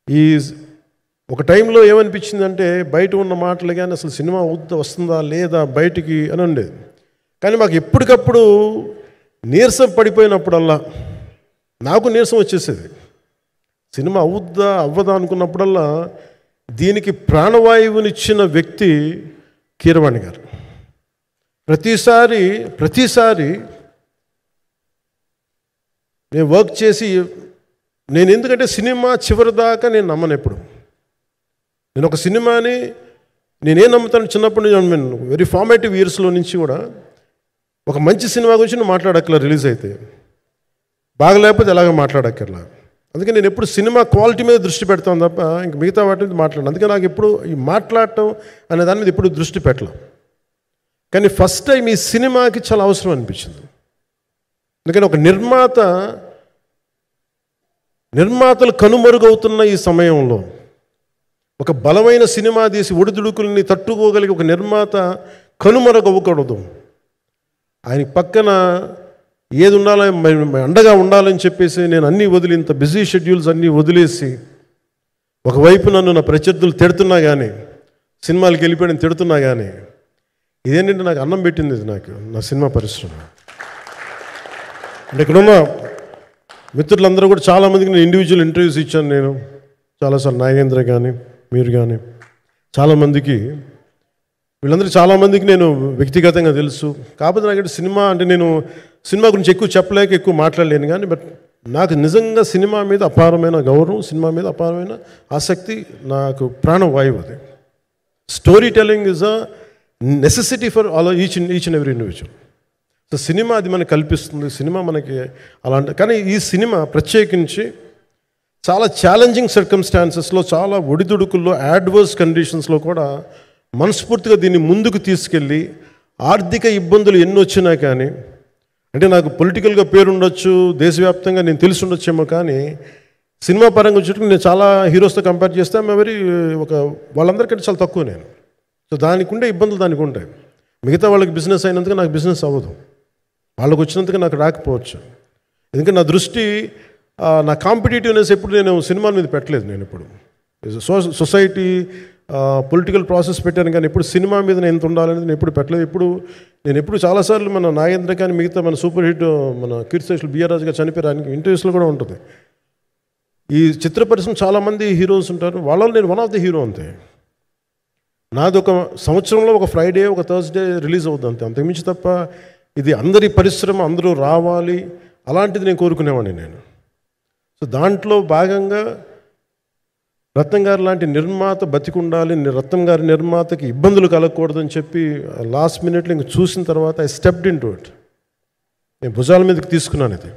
ఈ ఒక టైంలో ఏమనిపించిందంటే బయట ఉన్న మాటలు కానీ అసలు సినిమా వస్తుందా లేదా బయటికి అని ఉండేది. కానీ మాకు ఎప్పటికప్పుడు నీరసం పడిపోయినప్పుడల్లా నాకు నీరసం వచ్చేసేది. సినిమా అవుద్దా అవ్వదా అనుకున్నప్పుడల్లా దీనికి ప్రాణవాయువునిచ్చిన వ్యక్తి కీరవాణి గారు. ప్రతిసారి నేను వర్క్ చేసి నేను ఎందుకంటే సినిమా చివరి దాకా నేను నమ్మను. ఎప్పుడు నేను ఒక సినిమాని నేనేం నమ్ముతాను, చిన్నప్పటి నుంచి వెరీ ఫార్మేటివ్ ఇయర్స్లో నుంచి కూడా ఒక మంచి సినిమా గురించి నువ్వు మాట్లాడక్కర్లా, రిలీజ్ అయితే బాగలేకపోతే ఎలాగ మాట్లాడక్కర్లా. అందుకే నేను ఎప్పుడు సినిమా క్వాలిటీ మీద దృష్టి పెడతాను తప్ప ఇంక మిగతా వాటి మీద మాట్లాడను. అందుకే నాకు ఎప్పుడు ఈ మాట్లాడటం అనే దాని మీద ఎప్పుడు దృష్టి పెట్టలేం. కానీ ఫస్ట్ టైం ఈ సినిమాకి చాలా అవసరం అనిపించింది. అందుకని ఒక నిర్మాతలు కనుమరుగవుతున్న ఈ సమయంలో ఒక బలమైన సినిమా తీసి ఒడిదుడుకుల్ని తట్టుకోగలిగి ఒక నిర్మాత కనుమరుగవ్వకూడదు. ఆయన పక్కన ఏది ఉండాలో అండగా ఉండాలని చెప్పేసి నేను అన్నీ వదిలి, ఇంత బిజీ షెడ్యూల్స్ అన్నీ వదిలేసి, ఒకవైపు నన్ను నా ప్రత్యర్థులు తిడుతున్నా కానీ, సినిమాలకు వెళ్ళిపోయిన తిడుతున్నా కానీ, ఇదేంటంటే నాకు అన్నం పెట్టింది ఇది నాకు నా సినిమా పరిశ్రమ. అంటే ఇక్కడున్న మిత్రులందరూ కూడా చాలామందికి నేను ఇండివిజువల్ ఇంటర్వ్యూస్ ఇచ్చాను. నేను చాలాసార్లు నాగేంద్ర కానీ మీరు కానీ చాలామందికి, వీళ్ళందరూ చాలామందికి నేను వ్యక్తిగతంగా తెలుసు. కాకపోతే నాకంటే సినిమా అంటే నేను సినిమా గురించి ఎక్కువ చెప్పలేక ఎక్కువ మాట్లాడలేను. కానీ బట్ నాకు నిజంగా సినిమా మీద అపారమైన గౌరవం, సినిమా మీద అపారమైన ఆసక్తి, నాకు ప్రాణవాయువు అది. Story telling is a necessity for all each and every individual. So cinema అది మనకు కల్పిస్తుంది, సినిమా మనకి అలాంటి. కానీ ఈ సినిమా ప్రత్యేకించి చాలా ఛాలెంజింగ్ సర్కమ్స్టాన్సెస్లో, చాలా ఒడిదుడుకుల్లో, యాడ్వర్స్ కండిషన్స్లో కూడా మనస్ఫూర్తిగా దీన్ని ముందుకు తీసుకెళ్ళి, ఆర్థిక ఇబ్బందులు ఎన్ని వచ్చినా కానీ, అంటే నాకు పొలిటికల్గా పేరుండొచ్చు, దేశవ్యాప్తంగా నేను తెలిసి ఉండొచ్చేమో, కానీ సినిమా పరంగా వచ్చేటప్పుడు నేను చాలా హీరోస్తో కంపేర్ చేస్తే వాళ్ళందరికంటే చాలా తక్కువ నేను. సో దానికి ఉండే ఇబ్బందులు దానికి ఉంటాయి. మిగతా వాళ్ళకి బిజినెస్ అయినందుకు నాకు బిజినెస్ అవ్వదు, వాళ్ళకు వచ్చినందుకు నాకు రాకపోవచ్చు. ఎందుకంటే నా దృష్టి, నా కాంపిటేటివ్నెస్ ఎప్పుడు నేను సినిమాల మీద పెట్టలేదు. నేను ఇప్పుడు సొసైటీ పొలిటికల్ ప్రాసెస్ పెట్టాను, కానీ ఎప్పుడు సినిమా మీద నేను ఎంత ఉండాలనేది నేను ఎప్పుడు పెట్టలేదు. నేను ఎప్పుడు చాలాసార్లు మన నాగేంద్ర కానీ మిగతా మన సూపర్ హిట్ మన కీర్తిశేషులు బిఆర్ రాజు గారు చనిపోయారు ఇంటర్వ్యూస్లో కూడా ఉంటుంది. ఈ చిత్ర పరిశ్రమ చాలామంది హీరోస్ ఉంటారు, వాళ్ళలో నేను వన్ ఆఫ్ ది హీరో అంతే. నాది ఒక సంవత్సరంలో ఒక ఫ్రైడే ఒక థర్స్డే రిలీజ్ అవుతుంది అంతే, అంతకుమించి తప్ప ఇది అందరి పరిశ్రమ, అందరూ రావాలి అలాంటిది నేను కోరుకునేవాడిని నేను. సో దాంట్లో భాగంగా రత్నం గారు లాంటి నిర్మాత బతికుండాలి, రత్నం గారి నిర్మాతకి ఇబ్బందులు కలగకూడదని చెప్పి లాస్ట్ మినిట్లో ఇంక చూసిన తర్వాత I stepped in to it. నేను భుజాల మీదకి తీసుకున్నాను ఇది.